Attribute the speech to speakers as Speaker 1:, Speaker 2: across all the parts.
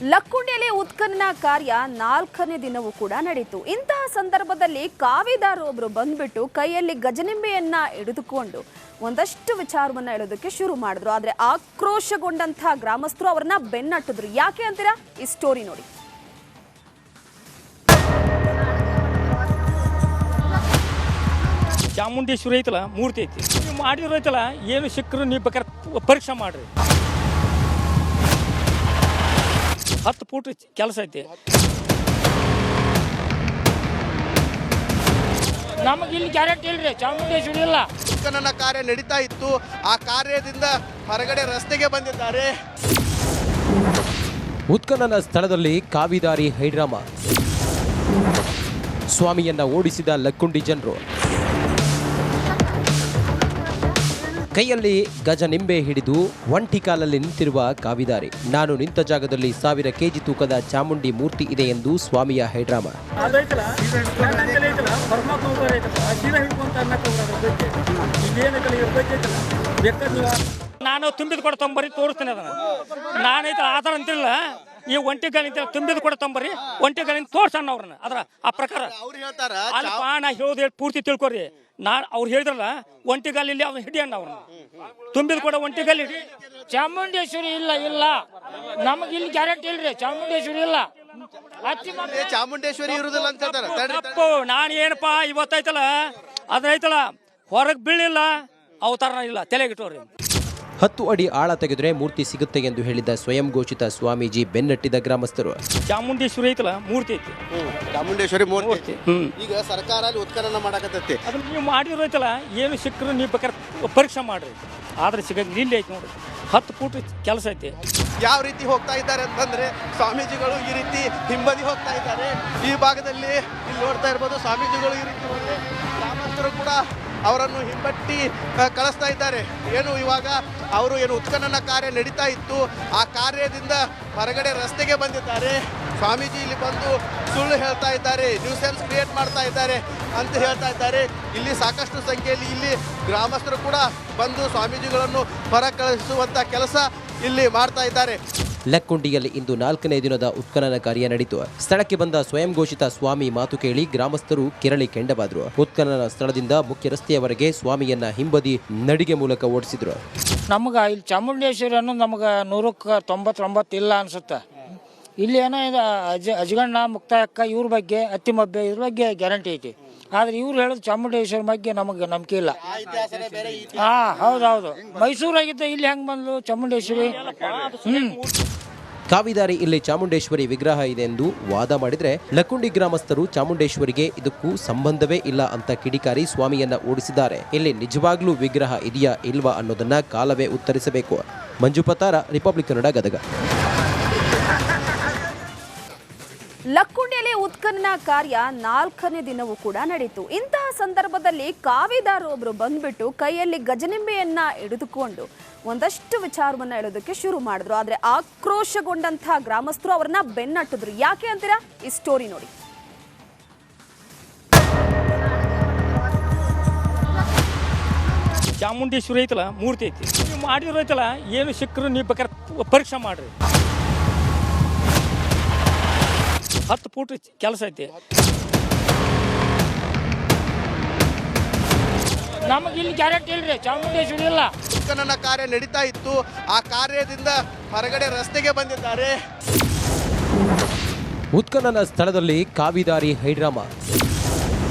Speaker 1: ಲಕ್ಕುಂಡಿಯಲ್ಲಿ ಉತ್ಖನನ ಕಾರ್ಯ 4ನೇ ದಿನವೂ ಕೂಡ ನಡೆಯಿತು. ಇಂತಹ ಸಂದರ್ಭದಲ್ಲಿ ಕಾವಿದಾರೊಬ್ಬರು ಬಂದ್ಬಿಟ್ಟು ಕೈಯಲ್ಲಿ ಗಜನಿಂಬೆಯನ್ನ ಹಿಡಿದುಕೊಂಡು ಒಂದಷ್ಟು ವಿಚಾರವನ್ನ ಹೇಳೋದಕ್ಕೆ ಶುರು ಮಾಡಿದ್ರು. ಆದ್ರೆ ಆಕ್ರೋಶಗೊಂಡಂತಹ ಗ್ರಾಮಸ್ಥರು ಅವರನ್ನ ಬೆನ್ನಟ್ಟಿದ್ರು. ಯಾಕೆ ಅಂತೀರಾ? ಈ ಸ್ಟೋರಿ ನೋಡಿ.
Speaker 2: ಚಾಮುಂಡೇಶ್ವರಿ ಐತಲ್ಲ, ಮೂರ್ತಿ ಐತಿ. ನೀವು ಮಾಡಿರೋ ಐತಲ್ಲ, ಏನು ಸಿಕ್ಕರು ನೀವು ಬೇಕಾದ್ರೆ ಪರೀಕ್ಷೆ ಮಾಡ್ರಿ. 10 ಫೂಟ್ ಕೆಲಸ ಐತಿ.
Speaker 3: ನಮಗೆ ಇಲ್ಲಿ ಗ್ಯಾರಂಟಿ ಇಲ್ರಿ, ಚಾಮುಂಡೇಶ್ವರಿ ಇಲ್ಲ.
Speaker 4: ಉತ್ಖನನ ಕಾರ್ಯ ನಡೀತಾ ಇತ್ತು. ಆ ಕಾರ್ಯದಿಂದ ಹೊರಗಡೆ ರಸ್ತೆಗೆ ಬಂದಿದ್ದಾರೆ.
Speaker 5: ಉತ್ಖನನ ಸ್ಥಳದಲ್ಲಿ ಕಾವಿದಾರಿ ಹೈಡ್ರಾಮ. ಸ್ವಾಮಿಯನ್ನ ಓಡಿಸಿದ ಲಕ್ಕುಂಡಿ ಜನರು. ಕೈಯಲ್ಲಿ ಗಜ ನಿಂಬೆ ಹಿಡಿದು ಒಂಟಿ ಕಾಲಲ್ಲಿ ನಿಂತಿರುವ ಕಾವಿದಾರಿ. ನಾನು ನಿಂತ ಜಾಗದಲ್ಲಿ 1000 kg ತೂಕದ ಚಾಮುಂಡಿ ಮೂರ್ತಿ ಇದೆ ಎಂದು ಸ್ವಾಮಿಯ ಹೈಡ್ರಾಮ.
Speaker 2: ನಾನು ತುಂಬಿದ ಕೊಡ ತಂಬರಿ ತೋರಿಸ್ತೀನಿ. ಅದನ್ನ ನಾನೈತೆ ಆಧಾರ ಅಂತಿಲ್ಲ. ಈ ಒಂಟಿಗಳಿಂದ ತುಂಬಿದ ಕೊಡ ತಂಬರಿ, ಒಂಟಿಗಳಿಂದ ತೋರ್ಸಣ್ಣ ಅವ್ರನ್ನ. ಅದ್ರ ಆ ಪ್ರಕಾರ
Speaker 4: ಅವ್ರು ಹೇಳ್ತಾರ
Speaker 2: ಅಲ್ಪ ನಾ ಹೇಳೋದು ಪೂರ್ತಿ ತಿಳ್ಕೊರಿ. ಅವ್ರು ಹೇಳಿದ್ರಲ್ಲ ಒಂಟಿಗಾಲಿಲ್ಲಿ ಅವ್ನ ಹಿಡಿಯಣ್ಣ ಅವ್ರನ್ನ. ತುಂಬಿದ ಕೊಡ ಒಂಟಿಗಾಲಿ ಹಿಡಿ.
Speaker 3: ಚಾಮುಂಡೇಶ್ವರಿ ಇಲ್ಲ. ನಮಗೆ ಇಲ್ಲಿ ಗ್ಯಾರಂಟಿ ಇಲ್ರಿ, ಚಾಮುಂಡೇಶ್ವರಿ ಇಲ್ಲ.
Speaker 4: ಚಾಮುಂಡೇಶ್ವರಿ ಇರುದಿಲ್ಲ ಅಂತ ಹೇಳ್ತಾರೆ.
Speaker 2: ತಪ್ಪು. ನಾನು ಏನಪ್ಪಾ ಇವತ್ತೈತಲ್ಲ ಅದ್ರೈತಲ್ಲ ಹೊರಗೆ ಬೀಳಿಲ್ಲ, ಅವತಾರ ಇಲ್ಲ, ತಲೆಗಿಟ್ಟವ್ರಿ.
Speaker 5: 10 ಅಡಿ ಆಳ ತೆಗೆದರೆ ಮೂರ್ತಿ ಸಿಗುತ್ತೆ ಎಂದು ಹೇಳಿದ ಸ್ವಯಂ ಘೋಷಿತ ಸ್ವಾಮೀಜಿ ಬೆನ್ನಟ್ಟಿದ ಗ್ರಾಮಸ್ಥರು.
Speaker 2: ಚಾಮುಂಡೇಶ್ವರಿ ಐತಲ್ಲ, ಮೂರ್ತಿ ಐತಿ.
Speaker 4: ಚಾಮುಂಡೇಶ್ವರಿ ಮೂರ್ತಿ ಈಗ ಸರ್ಕಾರ ಅಲ್ಲಿ ಉತ್ಖನನ ಮಾಡಕತ್ತೈತಿ.
Speaker 2: ಅದನ್ನ ನೀವು ಮಾಡಿರೋ ಐತಲ್ಲ, ಏನು ಸಿಕ್ಕರು ನೀವು ಬೇಕಾದ್ರೆ ಪರೀಕ್ಷೆ ಮಾಡ್ರಿ. ಆದ್ರೆ ಸಿಗಂಗಿಲ್ಲ. ಇಲ್ಲಿ ಐತಿ ನೋಡಿ, 10 ಫೂಟ್ ಕೆಲಸ ಐತಿ.
Speaker 4: ಯಾವ ರೀತಿ ಹೋಗ್ತಾ ಇದ್ದಾರೆ ಅಂತಂದ್ರೆ ಸ್ವಾಮೀಜಿಗಳು ಈ ರೀತಿ ಹಿಂಬದಿ ಹೋಗ್ತಾ ಇದ್ದಾರೆ. ಈ ಭಾಗದಲ್ಲಿ ಇಲ್ಲಿ ನೋಡ್ತಾ ಇರ್ಬೋದು, ಸ್ವಾಮೀಜಿಗಳು ಈ ರೀತಿ ಹೋಗಿ ಗ್ರಾಮಸ್ಥರು ಕೂಡ ಅವರನ್ನು ಹಿಂಬಟ್ಟಿ ಕಳಿಸ್ತಾ ಇದ್ದಾರೆ. ಇವಾಗ ಅವರು ಉತ್ಖನನ ಕಾರ್ಯ ನಡೀತಾ ಇತ್ತು. ಆ ಕಾರ್ಯದಿಂದ ಹೊರಗಡೆ ರಸ್ತೆಗೆ ಬಂದಿದ್ದಾರೆ. ಸ್ವಾಮೀಜಿ ಇಲ್ಲಿ ಬಂದು ಸುಳ್ಳು ಹೇಳ್ತಾ ಇದ್ದಾರೆ, ನ್ಯೂಸೆನ್ಸ್ ಕ್ರಿಯೇಟ್ ಮಾಡ್ತಾ ಇದ್ದಾರೆ ಅಂತ ಹೇಳ್ತಾ ಇದ್ದಾರೆ. ಇಲ್ಲಿ ಸಾಕಷ್ಟು ಸಂಖ್ಯೆಯಲ್ಲಿ ಇಲ್ಲಿ ಗ್ರಾಮಸ್ಥರು ಕೂಡ ಬಂದು ಸ್ವಾಮೀಜಿಗಳನ್ನು ಹೊರ ಕಳಿಸುವಂತ ಕೆಲಸ ಇಲ್ಲಿ ಮಾಡ್ತಾ ಇದ್ದಾರೆ.
Speaker 5: ಲಕ್ಕುಂಡಿಯಲ್ಲಿ ಇಂದು 4ನೇ ದಿನದ ಉತ್ಖನನ ಕಾರ್ಯ ನಡೆಯಿತು. ಸ್ಥಳಕ್ಕೆ ಬಂದ ಸ್ವಯಂ ಘೋಷಿತ ಸ್ವಾಮಿ ಮಾತು ಕೇಳಿ ಗ್ರಾಮಸ್ಥರು ಕೆರಳಿ ಕೆಂಡವಾದ್ರು. ಉತ್ಖನನ ಸ್ಥಳದಿಂದ ಮುಖ್ಯ ರಸ್ತೆಯವರೆಗೆ ಸ್ವಾಮಿಯನ್ನ ಹಿಂಬದಿ ನಡಿಗೆ ಮೂಲಕ ಓಡಿಸಿದ್ರು.
Speaker 3: ನಮ್ಗ ಇಲ್ಲಿ ಚಾಮುಂಡೇಶ್ವರಿ ಅನ್ನೋದು ನಮ್ಗೆ 100ಕ್ಕೆ 99 ಇಲ್ಲ ಅನ್ಸುತ್ತೆ. ಇಲ್ಲಿ ಏನೋ ಅಜಗಣ್ಣ ಮುಕ್ತಾಯಕ್ಕ ಇವ್ರ ಬಗ್ಗೆ ಅತ್ತಿಮಬ್ಬೆ ಇದ್ರ ಬಗ್ಗೆ ಗ್ಯಾರಂಟಿ ಐತಿ. ಆದ್ರೆ ಇವ್ರು ಹೇಳೋದು ಚಾಮುಂಡೇಶ್ವರಿ ಬಗ್ಗೆ ನಮಗೆ ನಂಬಿಕೆ ಇಲ್ಲ. ಹೌದೌದು. ಮೈಸೂರಾಗಿದ್ದ ಇಲ್ಲಿ ಹೆಂಗ್ ಬಂದ್ಲು ಚಾಮುಂಡೇಶ್ವರಿ?
Speaker 5: ಕಾವಿದಾರಿ ಇಲ್ಲಿ ಚಾಮುಂಡೇಶ್ವರಿ ವಿಗ್ರಹ ಇದೆ ಎಂದು ವಾದ ಮಾಡಿದ್ರೆ ಲಕ್ಕುಂಡಿ ಗ್ರಾಮಸ್ಥರು ಚಾಮುಂಡೇಶ್ವರಿಗೆ ಇದಕ್ಕೂ ಸಂಬಂಧವೇ ಇಲ್ಲ ಅಂತ ಕಿಡಿಕಾರಿ ಸ್ವಾಮಿಯನ್ನ ಓಡಿಸಿದ್ದಾರೆ. ಇಲ್ಲಿ ನಿಜವಾಗ್ಲೂ ವಿಗ್ರಹ ಇದೆಯಾ ಇಲ್ವಾ ಅನ್ನೋದನ್ನ ಕಾಲವೇ ಉತ್ತರಿಸಬೇಕು. ಮಂಜು ಪತಾರ, ರಿಪಬ್ಲಿಕ್ ಕನ್ನಡ, ಗದಗ.
Speaker 1: ಲಕ್ಕುಂಡಿಯಲ್ಲಿ ಉತ್ಖನನ ಕಾರ್ಯ 4ನೇ ದಿನವೂ ಕೂಡ ನಡೆಯಿತು. ಇಂತಹ ಸಂದರ್ಭದಲ್ಲಿ ಕಾವಿದಾರೊಬ್ಬರು ಬಂದ್ಬಿಟ್ಟು ಕೈಯಲ್ಲಿ ಗಜನಿಂಬೆಯನ್ನ ಹಿಡಿದುಕೊಂಡು ಒಂದಷ್ಟು ವಿಚಾರವನ್ನ ಹೇಳೋದಕ್ಕೆ ಶುರು ಮಾಡಿದ್ರು. ಆದ್ರೆ ಆಕ್ರೋಶಗೊಂಡಂತಹ ಗ್ರಾಮಸ್ಥರು ಅವರನ್ನ ಬೆನ್ನಟ್ಟಿದ್ರು. ಯಾಕೆ ಅಂತೀರಾ? ಈ ಸ್ಟೋರಿ ನೋಡಿ.
Speaker 2: ಚಾಮುಂಡೇಶ್ವರಿ ಐತಲ್ಲ, ಮೂರ್ತಿ ಐತಿ. ನೀವು ಮಾಡಿರೋ ಐತಲ್ಲ, ಏನು ಸಿಕ್ಕರು ನೀವು ಬೇಕಾದ್ರೆ ಪರೀಕ್ಷೆ ಮಾಡ್ರಿ. 10 ಫೂಟ್ ಕೆಲಸ ಐತಿ.
Speaker 3: ನಮಗೆ ಇಲ್ಲಿ ಗ್ಯಾರಂಟಿ ಇಲ್ರಿ, ಚಾಮುಂಡೇಶ್ವರಿ ಇಲ್ಲ.
Speaker 4: ಉತ್ಖನನ ಕಾರ್ಯ ನಡೀತಾ ಇತ್ತು. ಆ ಕಾರ್ಯದಿಂದ ಹೊರಗಡೆ ರಸ್ತೆಗೆ ಬಂದಿದ್ದಾರೆ.
Speaker 5: ಉತ್ಖನನ ಸ್ಥಳದಲ್ಲಿ ಕಾವಿದಾರಿ ಹೈಡ್ರಾಮ.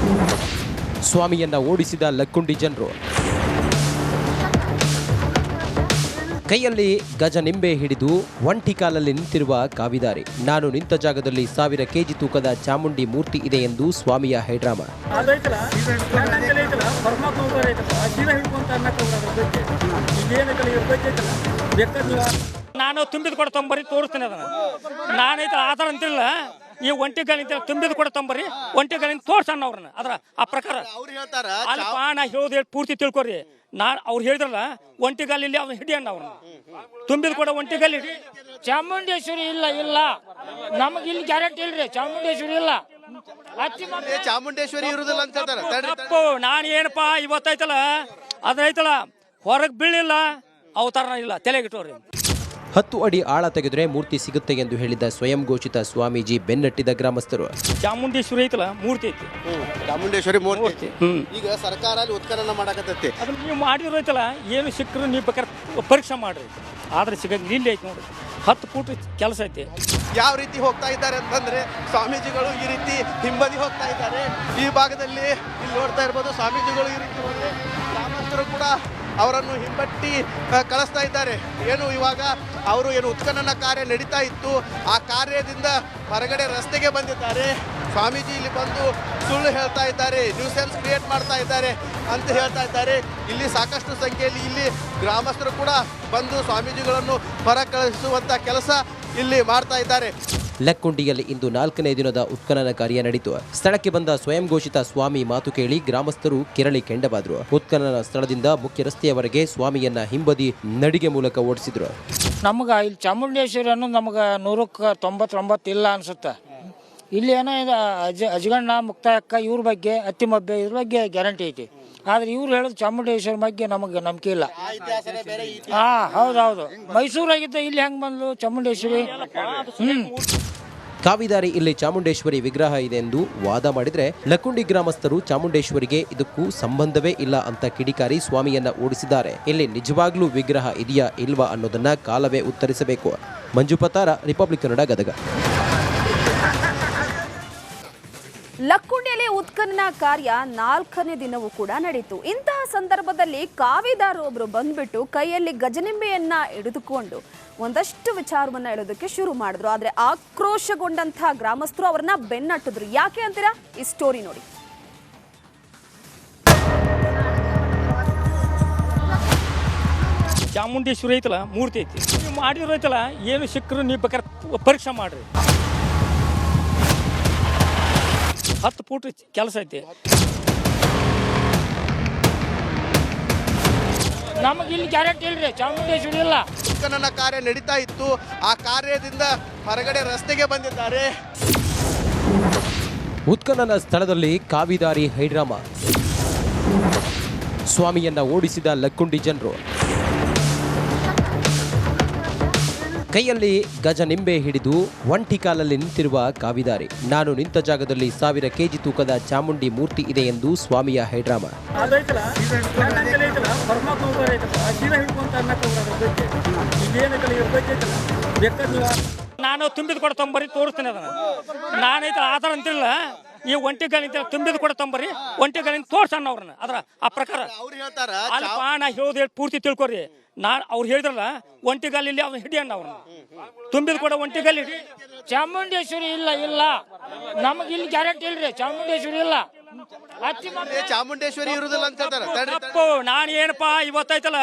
Speaker 5: ಸ್ವಾಮಿಯನ್ನ ಓಡಿಸಿದ ಲಕ್ಕುಂಡಿ ಜನರು. ಕೈಯಲ್ಲಿ ಗಜ ನಿಂಬೆ ಹಿಡಿದು ಒಂಟಿ ಕಾಲಲ್ಲಿ ನಿಂತಿರುವ ಕಾವಿದಾರಿ. ನಾನು ನಿಂತ ಜಾಗದಲ್ಲಿ 1000 kg ತೂಕದ ಚಾಮುಂಡಿ ಮೂರ್ತಿ ಇದೆ ಎಂದು ಸ್ವಾಮಿಯ ಹೈಡ್ರಾಮ.
Speaker 2: ನಾನು ತುಂಬಿದ ಕೊಡ ತಂಬರಿ ತೋರಿಸ್ತೀನಿ. ಅದನ್ನ ನಾನೈತೆ ಆಧಾರ ಅಂತಿಲ್ಲ. ಈ ಒಂಟಿಗಳಿಂದ ತುಂಬಿದ ಕೊಡ ತಂಬರಿ, ಒಂಟಿಗಳಿಂದ ತೋರ್ಸಣ್ಣ ಅವ್ರನ್ನ. ಅದ್ರ ಆ ಪ್ರಕಾರ
Speaker 4: ಅವ್ರು ಹೇಳ್ತಾರ
Speaker 2: ಅಲ್ಪ ನಾ ಹೇಳೋದು ಪೂರ್ತಿ ತಿಳ್ಕೊರಿ. ಅವ್ರು ಹೇಳಿದ್ರಲ್ಲ ಒಂಟಿಗಾಲಿಲ್ಲಿ ಅವ್ನ ಹಿಡಿಯಣ್ಣ ಅವ್ರನ್ನ. ತುಂಬಿದ ಕೊಡ ಒಂಟಿಗಾಲಿ ಹಿಡಿ.
Speaker 3: ಚಾಮುಂಡೇಶ್ವರಿ ಇಲ್ಲ. ನಮಗೆ ಇಲ್ಲಿ ಗ್ಯಾರಂಟಿ ಇಲ್ರಿ, ಚಾಮುಂಡೇಶ್ವರಿ ಇಲ್ಲ.
Speaker 4: ಚಾಮುಂಡೇಶ್ವರಿ ಇರುದಿಲ್ಲ ಅಂತ ಹೇಳ್ತಾರೆ.
Speaker 2: ತಪ್ಪು. ನಾನು ಏನಪ್ಪಾ ಇವತ್ತೈತಲ್ಲ ಅದ್ರೈತಲ್ಲ ಹೊರಗೆ ಬೀಳಿಲ್ಲ, ಅವತಾರ ಇಲ್ಲ, ತಲೆಗಿಟ್ಟವ್ರಿ.
Speaker 5: 10 ಅಡಿ ಆಳ ತೆಗೆದರೆ ಮೂರ್ತಿ ಸಿಗುತ್ತೆ ಎಂದು ಹೇಳಿದ ಸ್ವಯಂ ಘೋಷಿತ ಸ್ವಾಮೀಜಿ ಬೆನ್ನಟ್ಟಿದ ಗ್ರಾಮಸ್ಥರು.
Speaker 2: ಚಾಮುಂಡೇಶ್ವರಿ ಐತಲ್ಲ ಮೂರ್ತಿ ಐತಿ,
Speaker 4: ಚಾಮುಂಡೇಶ್ವರಿ ಮೂರ್ತಿ ಈಗ ಸರ್ಕಾರ ಅಲ್ಲಿ ಉತ್ಖನನ ಮಾಡಕತ್ತೈತಿ.
Speaker 2: ಅದನ್ನ ನೀವು ಮಾಡಿರೋ ಐತಲ್ಲ, ಏನು ಸಿಕ್ಕರು ನೀವು ಬೇಕಾದ್ರೆ ಪರೀಕ್ಷೆ ಮಾಡ್ರಿ, ಆದ್ರೆ ಸಿಗಂಗಿಲ್ಲ. ಇಲ್ಲಿ ಐತಿ ನೋಡಿ, 10 ಫೂಟ್ ಕೆಲಸ ಐತಿ.
Speaker 4: ಯಾವ ರೀತಿ ಹೋಗ್ತಾ ಇದ್ದಾರೆ ಅಂತಂದ್ರೆ ಸ್ವಾಮೀಜಿಗಳು ಈ ರೀತಿ ಹಿಂಬದಿ ಹೋಗ್ತಾ ಇದ್ದಾರೆ. ಈ ಭಾಗದಲ್ಲಿ ಇಲ್ಲಿ ನೋಡ್ತಾ ಇರ್ಬೋದು, ಸ್ವಾಮೀಜಿಗಳು ಈ ರೀತಿ ಹೋದ್ರೆ ಗ್ರಾಮಸ್ಥರು ಕೂಡ ಅವರನ್ನು ಹಿಂಬಟ್ಟಿ ಕಳಿಸ್ತಾ ಇದ್ದಾರೆ. ಏನು ಇವಾಗ ಅವರು ಏನು ಉತ್ಖನನ ಕಾರ್ಯ ನಡೀತಾ ಇತ್ತು, ಆ ಕಾರ್ಯದಿಂದ ಹೊರಗಡೆ ರಸ್ತೆಗೆ ಬಂದಿದ್ದಾರೆ. ಸ್ವಾಮೀಜಿ ಇಲ್ಲಿ ಬಂದು ಸುಳ್ಳು ಹೇಳ್ತಾ ಇದ್ದಾರೆ, ನ್ಯೂಸೆನ್ಸ್ ಕ್ರಿಯೇಟ್ ಮಾಡ್ತಾ ಇದ್ದಾರೆ ಅಂತ ಹೇಳ್ತಾ ಇದ್ದಾರೆ. ಇಲ್ಲಿ ಸಾಕಷ್ಟು ಸಂಖ್ಯೆಯಲ್ಲಿ ಇಲ್ಲಿ ಗ್ರಾಮಸ್ಥರು ಕೂಡ ಬಂದು ಸ್ವಾಮೀಜಿಗಳನ್ನು ಹೊರ ಕಳಿಸುವಂಥ ಕೆಲಸ ಇಲ್ಲಿ ಮಾಡ್ತಾ ಇದ್ದಾರೆ.
Speaker 5: ಲಕ್ಕುಂಡಿಯಲ್ಲಿ ಇಂದು 4ನೇ ದಿನದ ಉತ್ಖನನ ಕಾರ್ಯ ನಡೆಯಿತು. ಸ್ಥಳಕ್ಕೆ ಬಂದ ಸ್ವಯಂ ಘೋಷಿತ ಸ್ವಾಮಿ ಮಾತು ಕೇಳಿ ಗ್ರಾಮಸ್ಥರು ಕೆರಳಿ ಕೆಂಡವಾದ್ರು. ಉತ್ಖನನ ಸ್ಥಳದಿಂದ ಮುಖ್ಯ ರಸ್ತೆಯವರೆಗೆ ಸ್ವಾಮಿಯನ್ನ ಹಿಂಬದಿ ನಡಿಗೆ ಮೂಲಕ ಓಡಿಸಿದ್ರು.
Speaker 3: ನಮ್ಗೆ ಇಲ್ಲಿ ಚಾಮುಂಡೇಶ್ವರಿ ಅನ್ನೋದು ನಮ್ಗೆ 100ಕ್ಕೆ 99 ಇಲ್ಲ ಅನ್ಸುತ್ತೆ. ಇಲ್ಲಿ ಏನೋ ಇದು ಅಜಗಣ್ಣ ಮುಕ್ತಾಯಕ್ಕ ಇವ್ರ ಬಗ್ಗೆ ಅತ್ತಿಮಬ್ಬೆ ಇದ್ರ ಬಗ್ಗೆ ಗ್ಯಾರಂಟಿ ಐತಿ. ಆದ್ರೆ ಇವ್ರು ಹೇಳೋದು ಚಾಮುಂಡೇಶ್ವರಿ ಬಗ್ಗೆ ನಮಗೆ ನಂಬಿಕೆ ಇಲ್ಲ. ಹೌದೌದು, ಮೈಸೂರಾಗಿದ್ದ ಇಲ್ಲಿ ಹೆಂಗ್ ಬಂದ್ಲು ಚಾಮುಂಡೇಶ್ವರಿ?
Speaker 5: ಕಾವಿದಾರಿ ಇಲ್ಲಿ ಚಾಮುಂಡೇಶ್ವರಿ ವಿಗ್ರಹ ಇದೆ ಎಂದು ವಾದ ಮಾಡಿದ್ರೆ ಲಕ್ಕುಂಡಿ ಗ್ರಾಮಸ್ಥರು ಚಾಮುಂಡೇಶ್ವರಿಗೆ ಇದಕ್ಕೂ ಸಂಬಂಧವೇ ಇಲ್ಲ ಅಂತ ಕಿಡಿಕಾರಿ ಸ್ವಾಮಿಯನ್ನ ಓಡಿಸಿದ್ದಾರೆ. ಇಲ್ಲಿ ನಿಜವಾಗ್ಲೂ ವಿಗ್ರಹ ಇದೆಯಾ ಇಲ್ವಾ ಅನ್ನೋದನ್ನ ಕಾಲವೇ ಉತ್ತರಿಸಬೇಕು. ಮಂಜು ಪತಾರ, ರಿಪಬ್ಲಿಕ್ ಕನ್ನಡ, ಗದಗ.
Speaker 1: ಲಕ್ಕುಂಡಿಯಲ್ಲಿ ಉತ್ಖನನ ಕಾರ್ಯ 4ನೇ ದಿನವೂ ಕೂಡ ನಡೆಯಿತು. ಇಂತಹ ಸಂದರ್ಭದಲ್ಲಿ ಕಾವಿದಾರೊಬ್ಬರು ಬಂದ್ಬಿಟ್ಟು ಕೈಯಲ್ಲಿ ಗಜನಿಂಬೆಯನ್ನ ಹಿಡಿದುಕೊಂಡು ಒಂದಷ್ಟು ವಿಚಾರವನ್ನ ಹೇಳೋದಕ್ಕೆ ಶುರು ಮಾಡಿದ್ರು. ಆದ್ರೆ ಆಕ್ರೋಶಗೊಂಡಂತಹ ಗ್ರಾಮಸ್ಥರು ಅವರನ್ನ ಬೆನ್ನಟ್ಟಿದ್ರು. ಯಾಕೆ ಅಂತೀರಾ? ಈ ಸ್ಟೋರಿ ನೋಡಿ.
Speaker 2: ಚಾಮುಂಡೇಶ್ವರಿ ಐತಲ್ಲ ಮೂರ್ತಿ ಐತಿ, ನೀವು ಮಾಡಿರೋ ಐತಲ್ಲ, ಏನು ಸಿಕ್ಕರು ನೀವು ಬೇಕಾದ್ರೆ ಪರೀಕ್ಷೆ ಮಾಡ್ರಿ. 10 ಫೂಟ್ ಕೆಲಸ ಐತಿ.
Speaker 3: ನಮಗೆ ಇಲ್ಲಿ ಗ್ಯಾರಂಟಿ ಇಲ್ರಿ, ಚಾಮುಂಡೇಶ್ವರಿ ಇಲ್ಲ.
Speaker 4: ಉತ್ಖನನ ಕಾರ್ಯ ನಡೀತಾ ಇತ್ತು, ಆ ಕಾರ್ಯದಿಂದ ಹೊರಗಡೆ ರಸ್ತೆಗೆ ಬಂದಿದ್ದಾರೆ.
Speaker 5: ಉತ್ಖನನ ಸ್ಥಳದಲ್ಲಿ ಕಾವಿದಾರಿ ಹೈಡ್ರಾಮಾ. ಸ್ವಾಮಿಯನ್ನ ಓಡಿಸಿದ ಲಕ್ಕುಂಡಿ ಜನರು. ಕೈಯಲ್ಲಿ ಗಜ ನಿಂಬೆ ಹಿಡಿದು ಒಂಟಿ ಕಾಲಲ್ಲಿ ನಿಂತಿರುವ ಕಾವಿದಾರಿ. ನಾನು ನಿಂತ ಜಾಗದಲ್ಲಿ 1000 kg ತೂಕದ ಚಾಮುಂಡಿ ಮೂರ್ತಿ ಇದೆ ಎಂದು ಸ್ವಾಮಿಯ ಹೈಡ್ರಾಮಾ.
Speaker 2: ನಾನು ತುಂಬಿದ ಕೂಡ ತೊಂಬರಿ ತೋರಿಸ್ತೀನಿ ಅದನ್ನ. ನಾನೈತೆ ಆ ಥರ ಅಂತಿಲ್ಲ, ಈ ಒಂಟಿಗಾಲಿಂದ ತುಂಬಿದ ಕೂಡ ತೊಂಬರಿ, ಒಂಟಿಗಾಲಿಂದ ತೋರ್ಸಣ್ಣ ಅವ್ರನ್ನ. ಅದ್ರ ಆ ಪ್ರಕಾರ
Speaker 4: ಅವ್ರು ಹೇಳ್ತಾರ
Speaker 2: ಅಲ್ಪ ನಾ ಹೇಳೋದು ಪೂರ್ತಿ ತಿಳ್ಕೊರಿ. ಅವ್ರು ಹೇಳಿದ್ರಲ್ಲ ಒಂಟಿಗಾಲಿಲ್ಲಿ ಅವ್ನ ಹಿಡಿಯಣ್ಣ ಅವ್ರನ್ನ, ತುಂಬಿದ ಕೂಡ ಒಂಟಿಗಾಲಿ ಹಿಡಿ.
Speaker 3: ಚಾಮುಂಡೇಶ್ವರಿ ಇಲ್ಲ ನಮಗೆ ಇಲ್ಲಿ ಗ್ಯಾರಂಟಿ ಇಲ್ರಿ, ಚಾಮುಂಡೇಶ್ವರಿ ಇಲ್ಲ.
Speaker 4: ಚಾಮುಂಡೇಶ್ವರಿ ಇರುದಿಲ್ಲ ಅಂತ ಹೇಳ್ತಾರೆ.
Speaker 2: ನಾನು ಏನಪ್ಪಾ ಇವತ್ತೈತಲ್ಲ